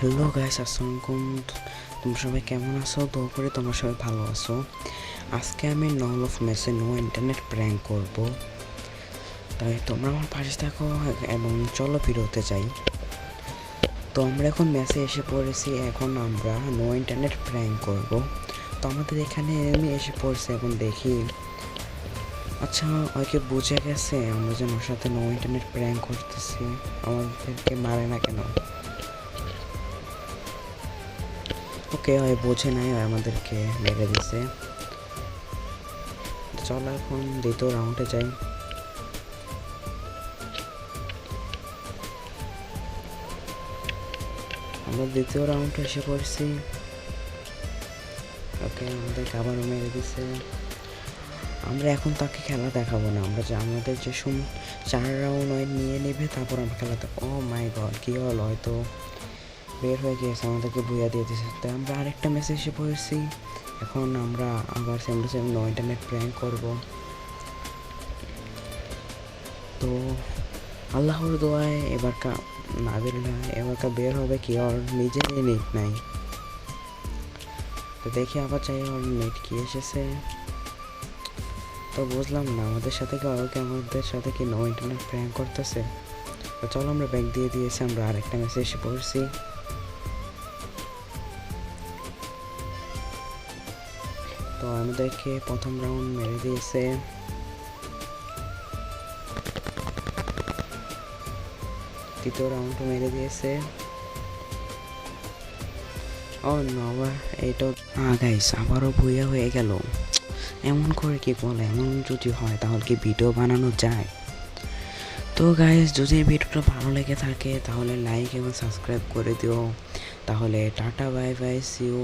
Hello guys, আসসালামু আলাইকুম। তোমরা সবাই কেমন আছো? দোয়া করি তোমরা সবাই ভালো আছো। আজকে আমি নল অফ মেসে নো ইন্টারনেট প্র্যাঙ্ক করব, তাই তোমরা আমার পাশে থাকো এবং চলো ভিডিওতে যাই। তো আমরা এখন মেসে এসে পড়েছি, এখন আমরা নো ইন্টারনেট প্র্যাঙ্ক করব। তো আমাদের এখানে আমি এসে পড়ছি, এখন দেখি। আচ্ছা, ওকে বুঝে গেছে আমরা যেন ওর সাথে নো ইন্টারনেট প্র্যাঙ্ক করতেছি, আমাদেরকে মারে না কেন? ওকে, হয় বোঝে নাই, আমাদেরকে মেরে দিছে। চলো এখন দ্বিতীয় রাউন্ডে যাই। আমরা দ্বিতীয় রাউন্ডে এসে পড়ছি। ওকে, আমাদেরকে আবারও মেরে দিছে। আমরা এখন তাকে খেলা দেখাবো না, আমরা যে আমাদের যে 4 রাউন্ড নিয়ে নেবে, তারপর আমরা খেলা দেবো। ও মাই গড, কী হল? হয়তো বের হয়ে গিয়েছে, আমাদেরকে বুঝিয়ে দিয়ে দিয়েছে। তাই আমরা আরেকটা ম্যাচে এসে পড়েছি। এখন আমরা আবার 77 নো ইন্টারনেট প্র্যাঙ্ক করবো। তো আল্লাহর দোয়ায় এবারকার এবারকার বের হবে কি, ওর নিজেরই নেট নাই। তো দেখি আবার চাই ওর নেট কি এসেছে। তো বুঝলাম না আমাদের সাথে কি নো ইন্টারনেট প্র্যাঙ্ক করতেছে। তো চলো, আমরা ব্যাগ দিয়ে দিয়েছি, আমরা আরেকটা ম্যাচে এসে পড়ছি। তো আমাদেরকে প্রথম রাউন্ড মেরে দিয়েছে। দ্বিতীয় রাউন্ডও মেরে দিয়েছে। ও নো, এইটা গাইস আবারও ভুইয়া হয়ে গেল। এমন করে কি বলে? এমন যদি হয় তাহলে কি ভিডিও বানানো যায়? তো গাইস, যদি ভিডিওটা ভালো লেগে থাকে তাহলে লাইক এবং সাবস্ক্রাইব করে দিও। তাহলে tata, bye bye, see you.